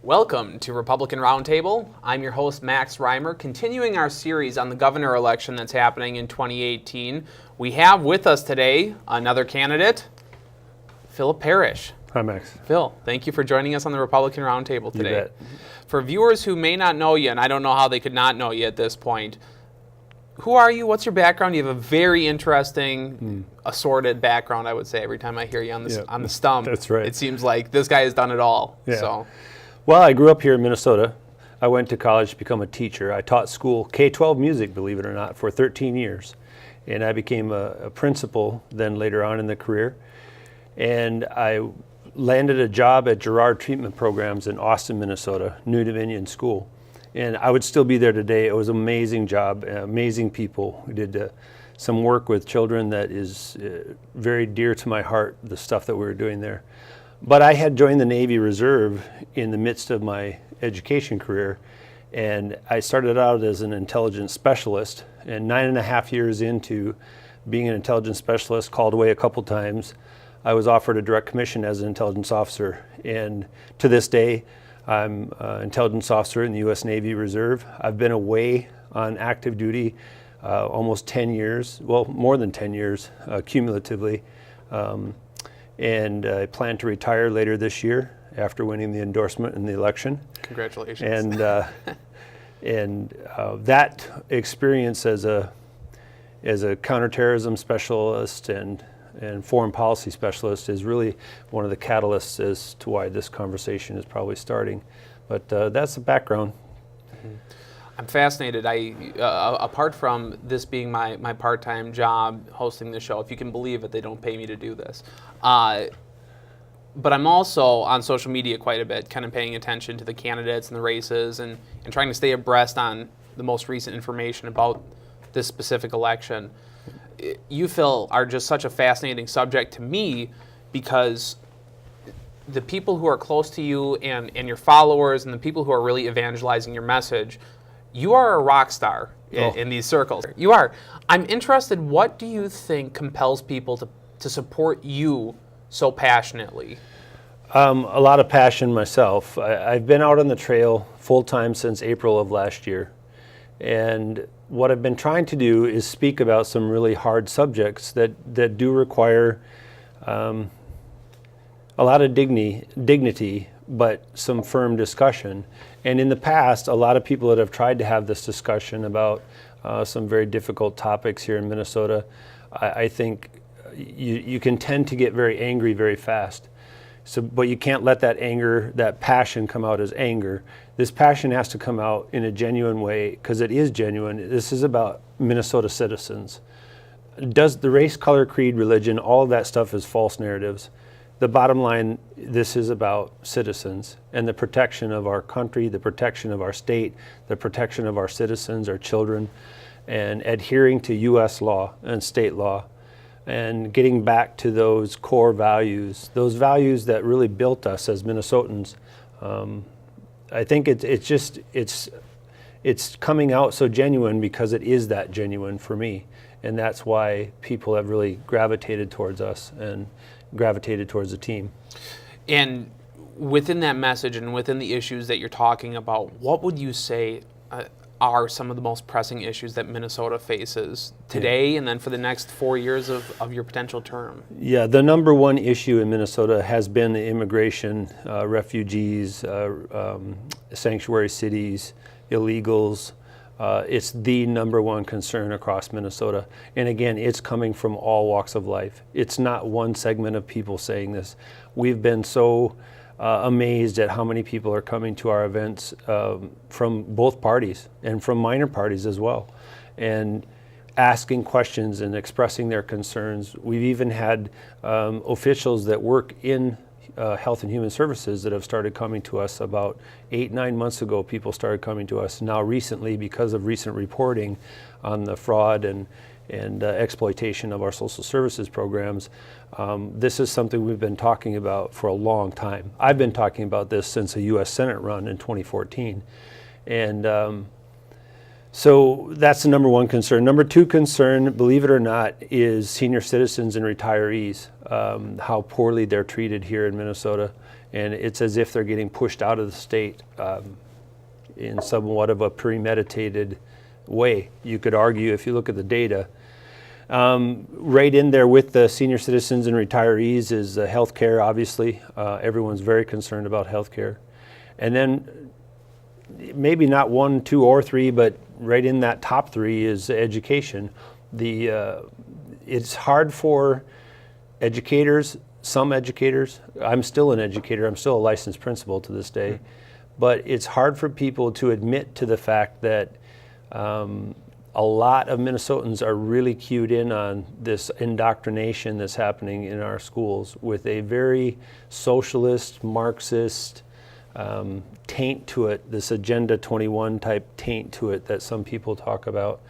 Welcome to Republican Roundtable. I'm your host, Max Reimer, continuing our series on the governor election that's happening in 2018. We have with us today another candidate, Phillip Parrish. Hi, Max. Phil, thank you for joining us on the Republican Roundtable today. You bet. For viewers who may not know you, and I don't know how they could not know you at this point, who are you? What's your background? You have a very interesting, assorted background, I would say, every time I hear you on the stump. That's right. It seems like this guy has done it all. Yeah. So. Well, I grew up here in Minnesota. I went to college to become a teacher. I taught school K-12 music, believe it or not, for 13 years. And I became a principal then later on in the career. And I landed a job at Girard Treatment Programs in Austin, Minnesota, New Dominion School. And I would still be there today. It was an amazing job, amazing people. We did some work with children that is very dear to my heart, the stuff that we were doing there. But I had joined the Navy Reserve in the midst of my education career, and I started out as an intelligence specialist, and 9.5 years into being an intelligence specialist, called away a couple times, I was offered a direct commission as an intelligence officer. And to this day, I'm an intelligence officer in the U.S. Navy Reserve. I've been away on active duty almost 10 years, well, more than 10 years cumulatively. And I plan to retire later this year after winning the endorsement in the election. Congratulations. And that experience as a counterterrorism specialist and foreign policy specialist is really one of the catalysts as to why this conversation is probably starting. But that's the background. Mm-hmm. I'm fascinated. Apart from this being my part-time job hosting the show, if you can believe it, they don't pay me to do this. But I'm also on social media quite a bit, kind of paying attention to the candidates and the races and trying to stay abreast on the most recent information about this specific election. You, Phil, are just such a fascinating subject to me because the people who are close to you and your followers and the people who are really evangelizing your message, you are a rock star in these circles. You are. I'm interested, what do you think compels people to support you so passionately? A lot of passion myself. I've been out on the trail full-time since April of last year. And what I've been trying to do is speak about some really hard subjects that do require a lot of dignity, but some firm discussion. And in the past, a lot of people that have tried to have this discussion about some very difficult topics here in Minnesota, I think you can tend to get very angry very fast. But you can't let that anger, that passion come out as anger. This passion has to come out in a genuine way, because it is genuine. This is about Minnesota citizens. Does the race, color, creed, religion, all of that stuff is false narratives. The bottom line, this is about citizens and the protection of our country, the protection of our state, the protection of our citizens, our children, and adhering to U.S. law and state law, and getting back to those core values, those values that really built us as Minnesotans. I think it's coming out so genuine because it is that genuine for me, and that's why people have really gravitated towards us and gravitated towards the team. And within that message and within the issues that you're talking about, what would you say are some of the most pressing issues that Minnesota faces today and then for the next 4 years of your potential term? Yeah, the number one issue in Minnesota has been the immigration, refugees, sanctuary cities, illegals. It's the number one concern across Minnesota. And again, it's coming from all walks of life. It's not one segment of people saying this. We've been so amazed at how many people are coming to our events from both parties and from minor parties as well, and asking questions and expressing their concerns. We've even had officials that work in Health and Human Services that have started coming to us. About 8-9 months ago, people started coming to us. Now recently, because of recent reporting on the fraud and exploitation of our social services programs, this is something we've been talking about for a long time. I've been talking about this since the U.S. Senate run in 2014. And so that's the number one concern. Number two concern, believe it or not, is senior citizens and retirees, how poorly they're treated here in Minnesota. and it's as if they're getting pushed out of the state in somewhat of a premeditated way. You could argue, if you look at the data, right in there with the senior citizens and retirees is healthcare, obviously. Everyone's very concerned about healthcare. And then maybe not 1, 2, or 3, but right in that top 3 is education. It's hard for educators, some educators. I'm still an educator. I'm still a licensed principal to this day. But it's hard for people to admit to the fact that a lot of Minnesotans are really cued in on this indoctrination that's happening in our schools with a very socialist, Marxist taint to it, this Agenda 21 type taint to it that some people talk about.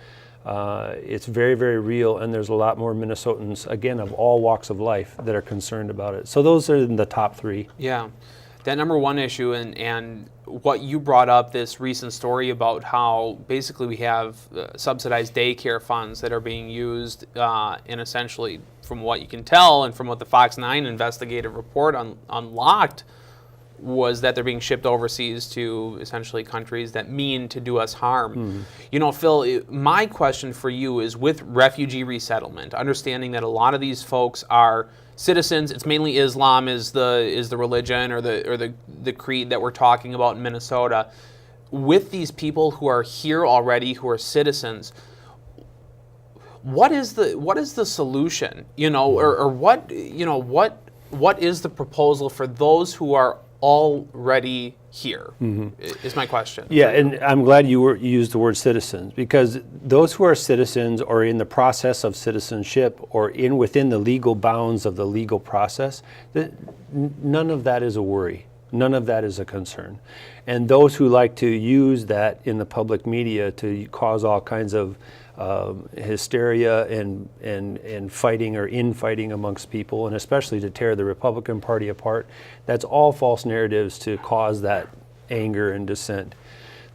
It's very, very real, and there's a lot more Minnesotans, again, of all walks of life that are concerned about it. So those are in the top 3. Yeah. That number one issue, and what you brought up, this recent story about how basically we have subsidized daycare funds that are being used, and essentially, from what you can tell and from what the Fox 9 investigative report unlocked, was that they're being shipped overseas to essentially countries that mean to do us harm. You know, Phil, my question for you is with refugee resettlement, understanding that a lot of these folks are citizens. It's mainly Islam is the religion or the creed that we're talking about in Minnesota. With these people who are here already, who are citizens, what is the solution? You know, or what is the proposal for those who are already here? Is my question. Yeah, and I'm glad you used the word citizens, because those who are citizens or in the process of citizenship or within the legal bounds of the legal process, none of that is a worry. None of that is a concern. And those who like to use that in the public media to cause all kinds of hysteria and fighting or infighting amongst people, and especially to tear the Republican Party apart, that's all false narratives to cause that anger and dissent.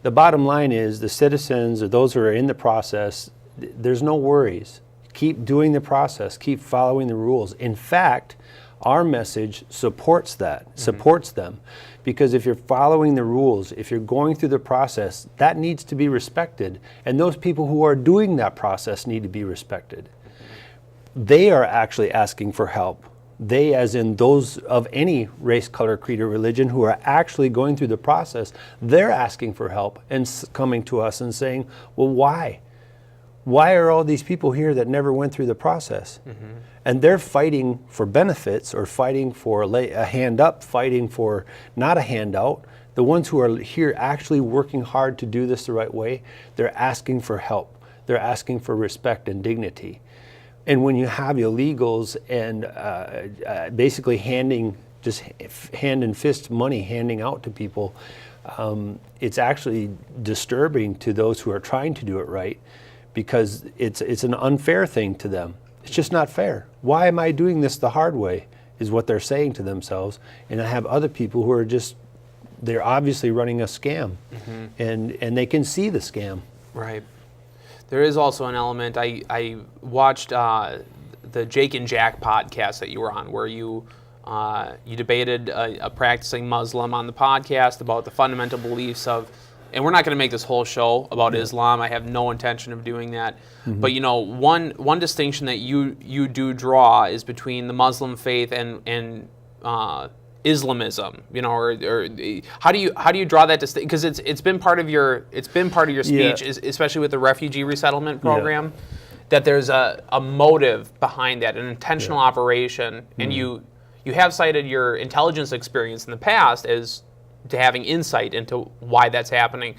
The bottom line is the citizens or those who are in the process, there's no worries. Keep doing the process, keep following the rules. In fact, our message supports that, supports them. Because if you're following the rules, if you're going through the process, that needs to be respected. And those people who are doing that process need to be respected. They are actually asking for help. They, as in those of any race, color, creed, or religion who are actually going through the process, they're asking for help and coming to us and saying, well, why? Why are all these people here that never went through the process? And they're fighting for benefits or fighting for a hand up, fighting for not a handout. The ones who are here actually working hard to do this the right way, they're asking for help. They're asking for respect and dignity. And when you have illegals and basically just hand and fist money handing out to people, it's actually disturbing to those who are trying to do it right, because it's an unfair thing to them. It's just not fair. Why am I doing this the hard way, is what they're saying to themselves. And I have other people who are they're obviously running a scam, and they can see the scam. Right. There is also an element, I watched the Jake and Jack podcast that you were on, where you debated a practicing Muslim on the podcast about the fundamental beliefs of, and we're not going to make this whole show about Islam. I have no intention of doing that. But you know, one distinction that you do draw is between the Muslim faith and Islamism. You know, or how do you draw that distinction? Because it's been part of your speech, especially with the refugee resettlement program, that there's a motive behind that, an intentional operation, and you have cited your intelligence experience in the past as to having insight into why that's happening.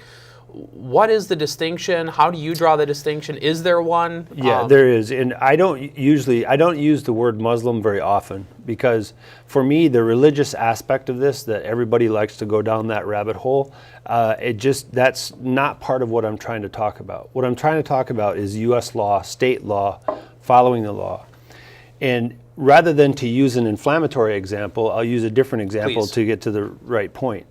What is the distinction? How do you draw the distinction? Is there one? Yeah, there is. And I don't use the word Muslim very often, because for me, the religious aspect of this, that everybody likes to go down that rabbit hole, that's not part of what I'm trying to talk about. What I'm trying to talk about is U.S. law, state law, following the law. And rather than to use an inflammatory example, I'll use a different example to get to the right point.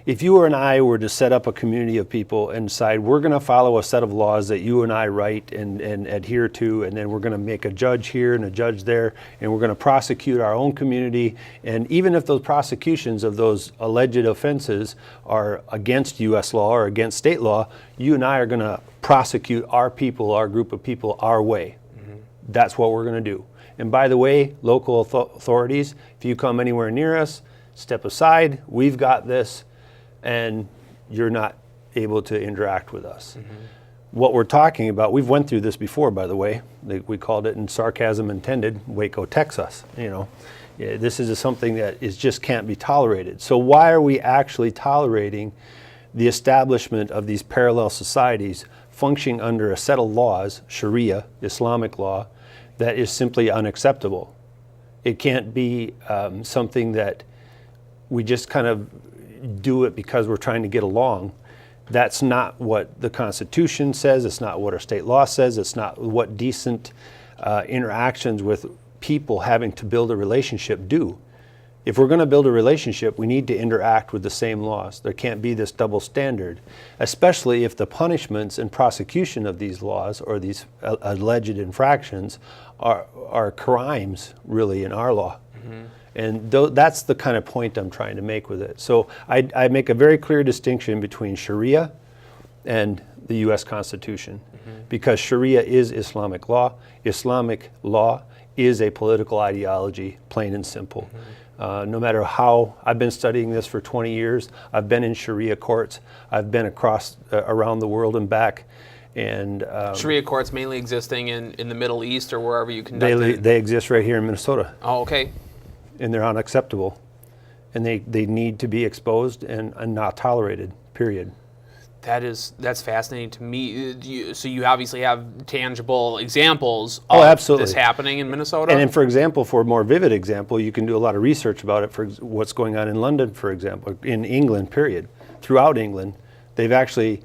If you or I were to set up a community of people and decide we're going to follow a set of laws that you and I write and adhere to, and then we're going to make a judge here and a judge there, and we're going to prosecute our own community, and even if those prosecutions of those alleged offenses are against U.S. law or against state law, you and I are going to prosecute our people, our group of people, our way. That's what we're going to do. And by the way, local authorities, if you come anywhere near us, step aside, we've got this, and you're not able to interact with us. What we're talking about, we've went through this before, by the way. We called it, in sarcasm intended, Waco, Texas. This is something that just can't be tolerated. So why are we actually tolerating the establishment of these parallel societies functioning under a set of laws, Sharia, Islamic law, that is simply unacceptable? It can't be something that we just kind of do it because we're trying to get along. That's not what the Constitution says. It's not what our state law says. It's not what decent interactions with people having to build a relationship do. If we're going to build a relationship, we need to interact with the same laws. There can't be this double standard, especially if the punishments and prosecution of these laws or these alleged infractions are crimes, really, in our law. And that's the kind of point I'm trying to make with it. So I make a very clear distinction between Sharia and the U.S. Constitution, because Sharia is Islamic law. Islamic law is a political ideology, plain and simple. No matter how, I've been studying this for 20 years. I've been in Sharia courts. I've been around the world and back. And Sharia courts mainly existing in the Middle East or wherever you conduct they exist right here in Minnesota. Oh, okay. And they're unacceptable. And they need to be exposed and not tolerated, period. That's fascinating to me. So you obviously have tangible examples of absolutely. This happening in Minnesota? And then, for example, for a more vivid example, you can do a lot of research about it for what's going on in London, for example, in England, period. Throughout England, they've actually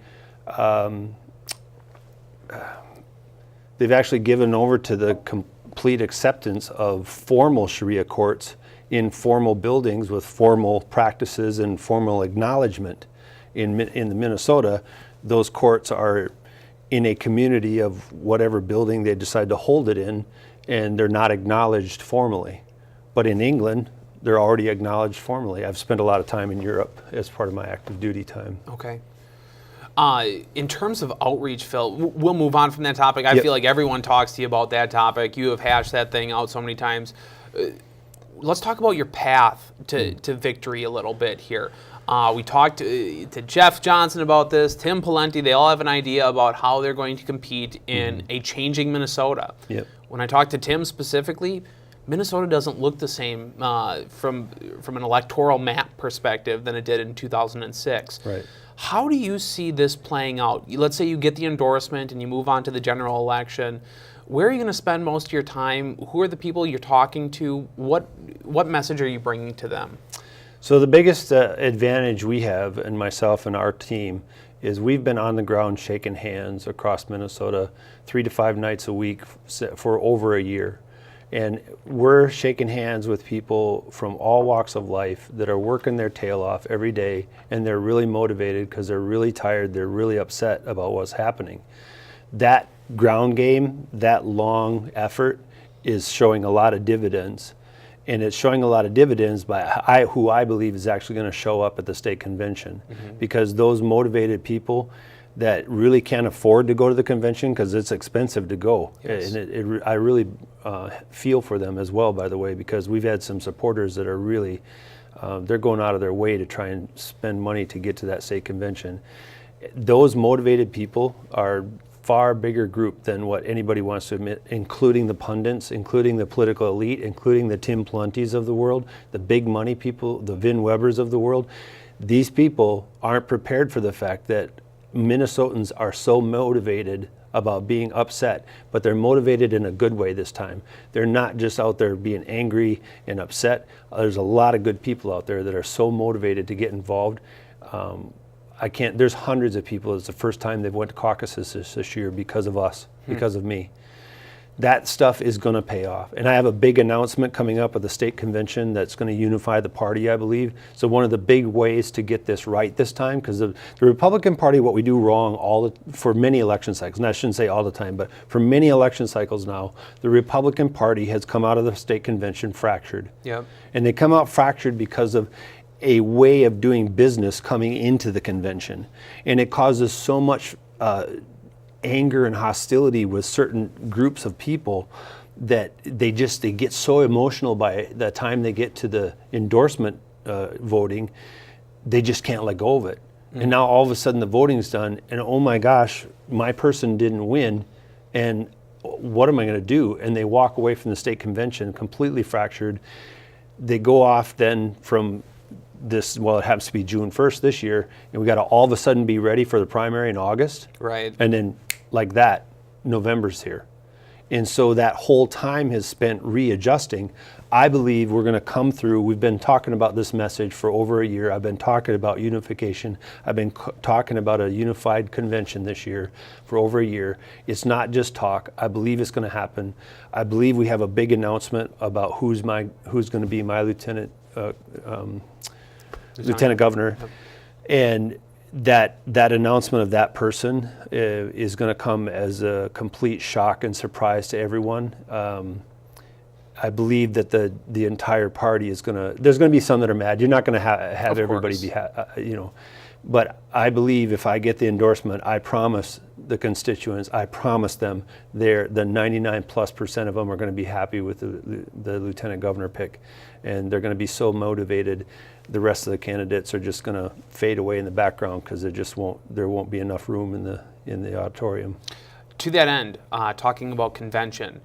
given over to the complete acceptance of formal Sharia courts in formal buildings with formal practices and formal acknowledgement. In the Minnesota, those courts are in a community of whatever building they decide to hold it in, and they're not acknowledged formally. But in England, they're already acknowledged formally. I've spent a lot of time in Europe as part of my active duty time. Okay. In terms of outreach, Phil, we'll move on from that topic. I feel like everyone talks to you about that topic. You have hashed that thing out so many times. Let's talk about your path to victory a little bit here. We talked to Jeff Johnson about this, Tim Pawlenty. They all have an idea about how they're going to compete in a changing Minnesota. Yep. When I talked to Tim specifically, Minnesota doesn't look the same from an electoral map perspective than it did in 2006. Right. How do you see this playing out? Let's say you get the endorsement and you move on to the general election. Where are you going to spend most of your time? Who are the people you're talking to? What message are you bringing to them? So the biggest advantage we have, and myself and our team, is we've been on the ground shaking hands across Minnesota 3 to 5 nights a week for over a year. And we're shaking hands with people from all walks of life that are working their tail off every day, and they're really motivated because they're really tired, they're really upset about what's happening. That ground game, that long effort, is showing a lot of dividends. And it's showing a lot of dividends by who I believe is actually going to show up at the state convention. Because those motivated people that really can't afford to go to the convention because it's expensive to go. Yes. And I really feel for them as well, by the way, because we've had some supporters that are really, they're going out of their way to try and spend money to get to that state convention. Those motivated people are far bigger group than what anybody wants to admit, including the pundits, including the political elite, including the Tim Pawlentys of the world, the big money people, the Vin Webers of the world. These people aren't prepared for the fact that Minnesotans are so motivated about being upset, but they're motivated in a good way this time. They're not just out there being angry and upset. There's a lot of good people out there that are so motivated to get involved. There's hundreds of people. It's the first time they've went to caucuses this year because of us, because of me. that stuff is going to pay off. And I have a big announcement coming up at the state convention that's going to unify the party, I believe. So one of the big ways to get this right this time, because the Republican Party, what we do wrong for many election cycles, and I shouldn't say all the time, but for many election cycles now, the Republican Party has come out of the state convention fractured. Yep. And they come out fractured because of a way of doing business coming into the convention. And it causes so much anger and hostility with certain groups of people that they get so emotional by the time they get to the endorsement voting, they just can't let go of it. And now all of a sudden the voting's done, and oh my gosh, my person didn't win, and what am I going to do? And they walk away from the state convention completely fractured. They go off then from this, well, it happens to be June 1st this year, and we got to all of a sudden be ready for the primary in August. Right. And then like that, November's here. And so that whole time has spent readjusting. I believe we're going to come through. We've been talking about this message for over a year. I've been talking about unification. I've been talking about a unified convention this year for over a year. It's not just talk. I believe it's going to happen. I believe we have a big announcement about who's going to be my lieutenant governor. Yep. And that announcement of that person is going to come as a complete shock and surprise to everyone. I believe that the entire party is there's going to be some that are mad. You're not going to have everybody be, but I believe if I get the endorsement, I promise the constituents, I promise them the 99+% of them are going to be happy with the lieutenant governor pick, and they're going to be so motivated. The rest of the candidates are just going to fade away in the background because there won't be enough room in the auditorium. To that end, talking about convention,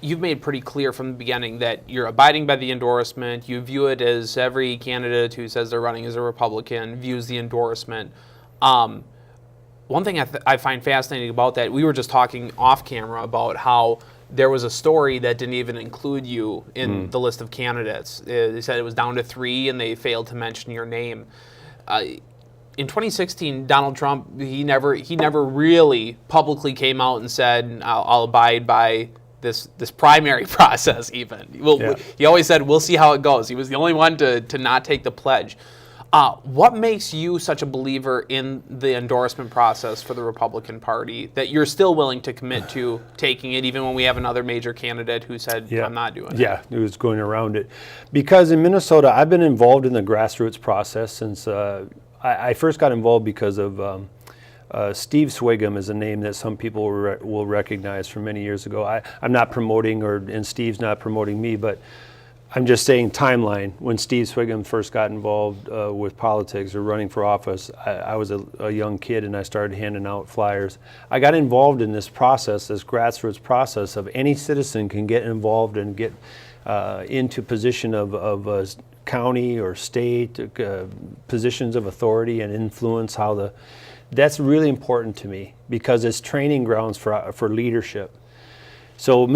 you've made pretty clear from the beginning that you're abiding by the endorsement. You view it as every candidate who says they're running as a Republican views the endorsement. One thing I find fascinating about that, we were just talking off camera about how there was a story that didn't even include you in the list of candidates. They said it was down to 3 and they failed to mention your name. In 2016, Donald Trump, he never really publicly came out and said, I'll abide by this primary process even. He always said, we'll see how it goes. He was the only one to not take the pledge. What makes you such a believer in the endorsement process for the Republican Party that you're still willing to commit to taking it even when we have another major candidate who said, I'm not doing it? Yeah, he was going around it. Because in Minnesota, I've been involved in the grassroots process since I first got involved because of Steve Swigum is a name that some people will recognize from many years ago. I'm not promoting, and Steve's not promoting me, but I'm just saying timeline. When Steve Swigum first got involved with politics or running for office, I was a young kid and I started handing out flyers. I got involved in this process, this grassroots process of any citizen can get involved and get into position of county or state positions of authority and influence that's really important to me because it's training grounds for leadership. So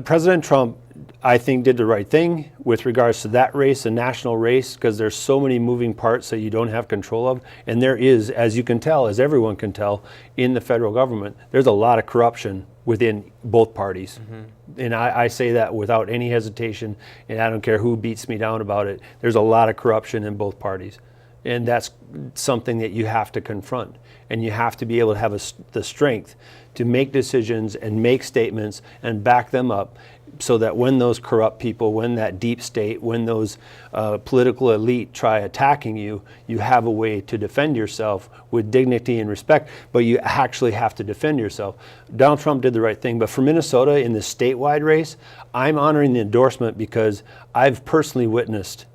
President Trump, I think, did the right thing with regards to that race, a national race, because there's so many moving parts that you don't have control of. And there is, as you can tell, as everyone can tell, in the federal government, there's a lot of corruption within both parties. Mm-hmm. And I say that without any hesitation, and I don't care who beats me down about it. There's a lot of corruption in both parties. And that's something that you have to confront. And you have to be able to have the strength to make decisions and make statements and back them up so that when those corrupt people, when that deep state, when those political elite try attacking you, you have a way to defend yourself with dignity and respect, but you actually have to defend yourself. Donald Trump did the right thing, but for Minnesota in the statewide race, I'm honoring the endorsement because I've personally witnessed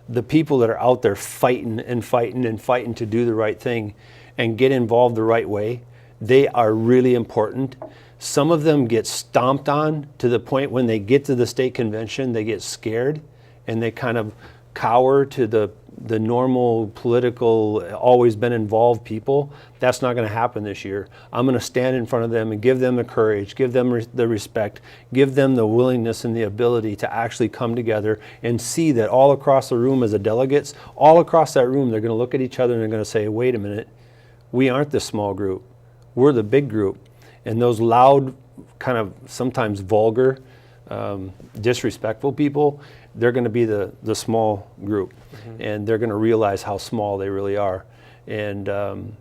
the people that are out there fighting and fighting and fighting to do the right thing and get involved the right way. They are really important. Some of them get stomped on to the point when they get to the state convention, they get scared and they kind of cower to the normal political, always been involved people. That's not going to happen this year. I'm going to stand in front of them and give them the courage, give them the respect, give them the willingness and the ability to actually come together and see that all across the room as the delegates, all across that room, they're going to look at each other and they're going to say, wait a minute, we aren't the small group. We're the big group. And those loud kind of sometimes vulgar, disrespectful people, they're going to be the small group, and they're going to realize how small they really are. And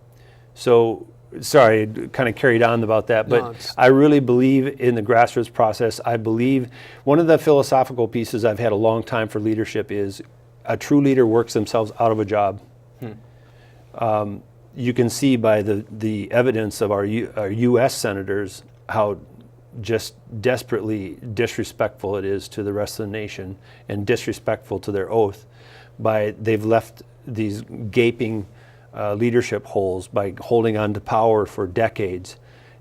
so, sorry, kind of carried on about that, but I really believe in the grassroots process. I believe one of the philosophical pieces I've had a long time for leadership is a true leader works themselves out of a job. You can see by the evidence of our U.S. senators how just desperately disrespectful it is to the rest of the nation and disrespectful to their oath. They've left these gaping leadership holes by holding on to power for decades,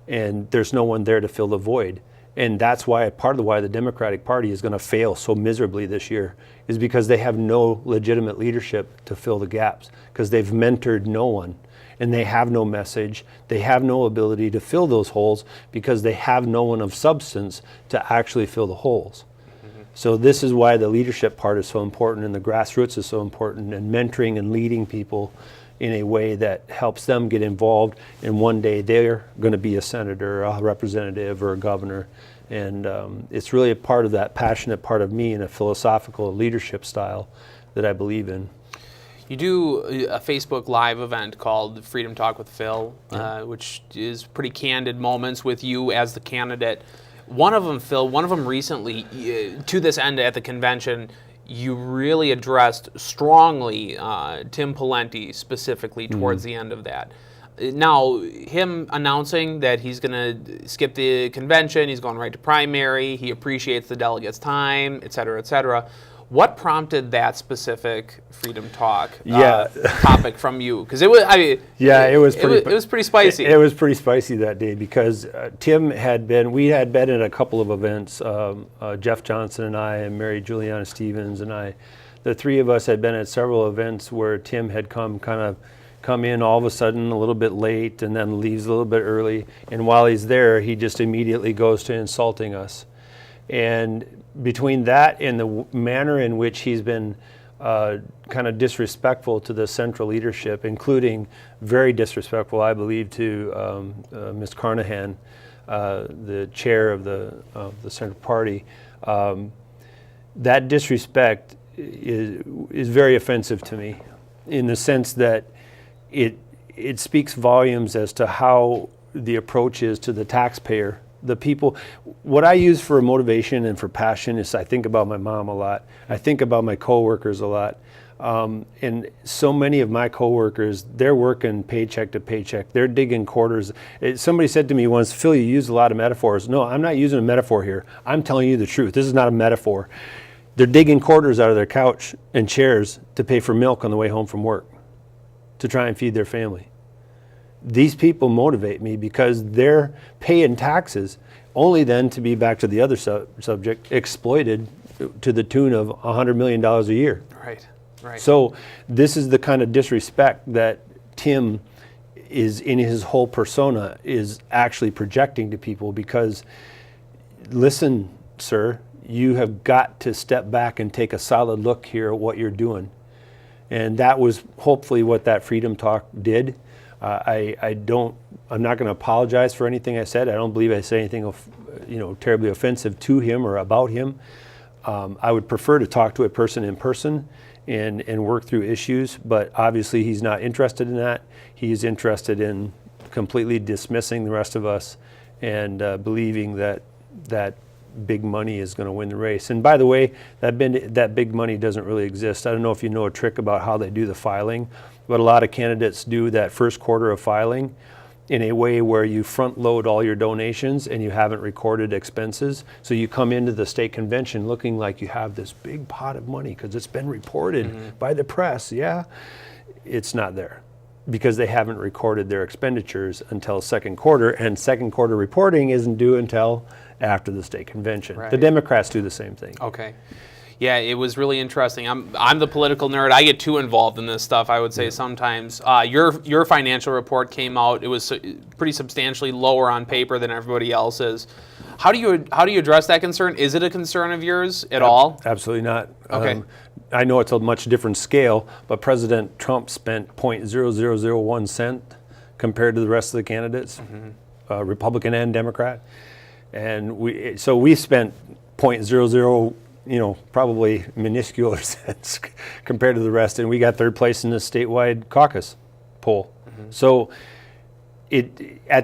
and there's no one there to fill the void. And that's why part of why the Democratic Party is going to fail so miserably this year is because they have no legitimate leadership to fill the gaps, because they've mentored no one, and they have no message. They have no ability to fill those holes because they have no one of substance to actually fill the holes. So this is why the leadership part is so important, and the grassroots is so important, and mentoring and leading people in a way that helps them get involved, and one day they're going to be a senator, a representative, or a governor. And it's really a part of that passionate part of me and a philosophical leadership style that I believe in. You do a Facebook Live event called Freedom Talk with Phil, which is pretty candid moments with you as the candidate. One of them, Phil, recently, to this end at the convention, you really addressed strongly Tim Pawlenty specifically towards the end of that. Now, him announcing that he's going to skip the convention, he's going right to primary, he appreciates the delegates' time, et cetera, et cetera. What prompted that specific Freedom Talk topic from you? Because it was, it was pretty spicy. It was pretty spicy that day because Tim we had been at a couple of events. Jeff Johnson and I, and Mary Juliana Stevens and I, the three of us had been at several events where Tim had come in all of a sudden a little bit late and then leaves a little bit early. And while he's there, he just immediately goes to insulting us. And between that and the manner in which he's been kind of disrespectful to the central leadership, including very disrespectful, I believe, to Ms. Carnahan, the chair of the Central Party, that disrespect is very offensive to me, in the sense that it speaks volumes as to how the approach is to the taxpayer. The people, what I use for motivation and for passion is I think about my mom a lot. I think about my coworkers a lot. And so many of my coworkers, they're working paycheck to paycheck. They're digging quarters. Somebody said to me once, Phil, you use a lot of metaphors. No, I'm not using a metaphor here. I'm telling you the truth. This is not a metaphor. They're digging quarters out of their couch and chairs to pay for milk on the way home from work, to try and feed their family. These people motivate me because they're paying taxes, only then to be, back to the other subject, exploited to the tune of $100 million a year. Right. So this is the kind of disrespect that Tim is, in his whole persona, is actually projecting to people, because, listen, sir, you have got to step back and take a solid look here at what you're doing. And that was hopefully what that Freedom Talk did. I'm not going to apologize for anything I said. I don't believe I said anything, terribly offensive to him or about him. I would prefer to talk to a person in person and work through issues, but obviously he's not interested in that. He's interested in completely dismissing the rest of us and believing that big money is going to win the race. And by the way, that big money doesn't really exist. I don't know if you know a trick about how they do the filing, but a lot of candidates do that first quarter of filing in a way where you front load all your donations and you haven't recorded expenses. So you come into the state convention looking like you have this big pot of money because it's been reported by the press. Yeah, it's not there because they haven't recorded their expenditures until second quarter, and second quarter reporting isn't due until after the state convention. Right. The Democrats do the same thing. Okay. Yeah, it was really interesting. I'm the political nerd. I get too involved in this stuff, I would say, sometimes. Your financial report came out. It was pretty substantially lower on paper than everybody else's. How do you address that concern? Is it a concern of yours at all? Absolutely not. Okay. I know it's a much different scale, but President Trump spent 0.0001 cent compared to the rest of the candidates, Republican and Democrat. And we spent 0.00, probably minuscule cents compared to the rest, and we got third place in the statewide caucus poll. So at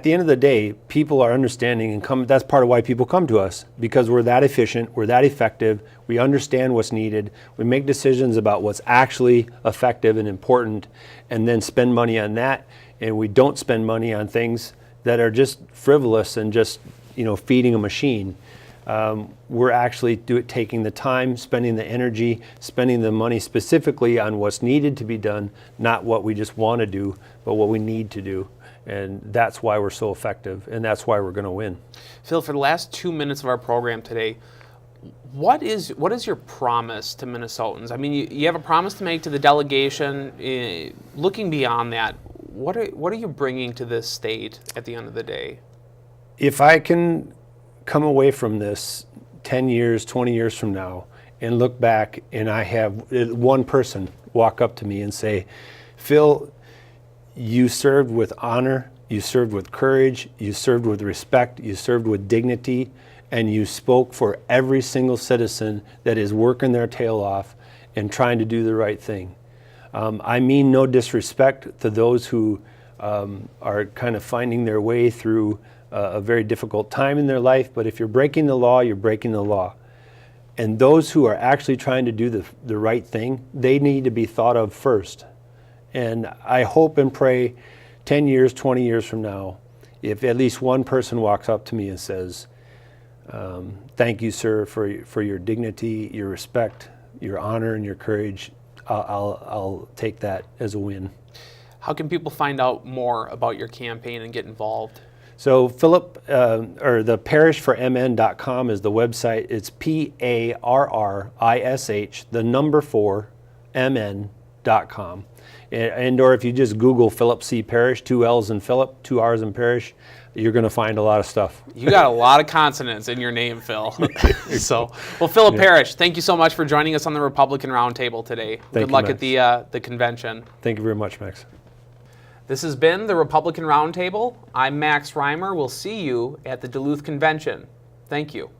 the end of the day, people are understanding and come. That's part of why people come to us, because we're that efficient, we're that effective, we understand what's needed, we make decisions about what's actually effective and important, and then spend money on that, and we don't spend money on things that are just frivolous and just feeding a machine. We're actually taking the time, spending the energy, spending the money specifically on what's needed to be done, not what we just want to do, but what we need to do. And that's why we're so effective, and that's why we're going to win. Phil, for the last 2 minutes of our program today, what is your promise to Minnesotans? I mean, you have a promise to make to the delegation. Looking beyond that, what are you bringing to this state at the end of the day? If I can come away from this 10 years, 20 years from now, and look back and I have one person walk up to me and say, Phil, you served with honor, you served with courage, you served with respect, you served with dignity, and you spoke for every single citizen that is working their tail off and trying to do the right thing. I mean no disrespect to those who are kind of finding their way through a very difficult time in their life, but if you're breaking the law, you're breaking the law. And those who are actually trying to do the right thing, they need to be thought of first. And I hope and pray 10 years, 20 years from now, if at least one person walks up to me and says, thank you, sir, for your dignity, your respect, your honor, and your courage, I'll take that as a win. How can people find out more about your campaign and get involved? So Phillip, or the parrishformn.com is the website. It's PARRISH, the number 4, MN.com. And or if you just Google Phillip C. Parrish, 2 L's in Phillip, 2 R's in Parrish, you're going to find a lot of stuff. You got a lot of consonants in your name, Phil. Well, Phillip Parrish, thank you so much for joining us on the Republican Roundtable today. Good luck at the convention. Thank you very much, Max. This has been the Republican Roundtable. I'm Max Reimer. We'll see you at the Duluth Convention. Thank you.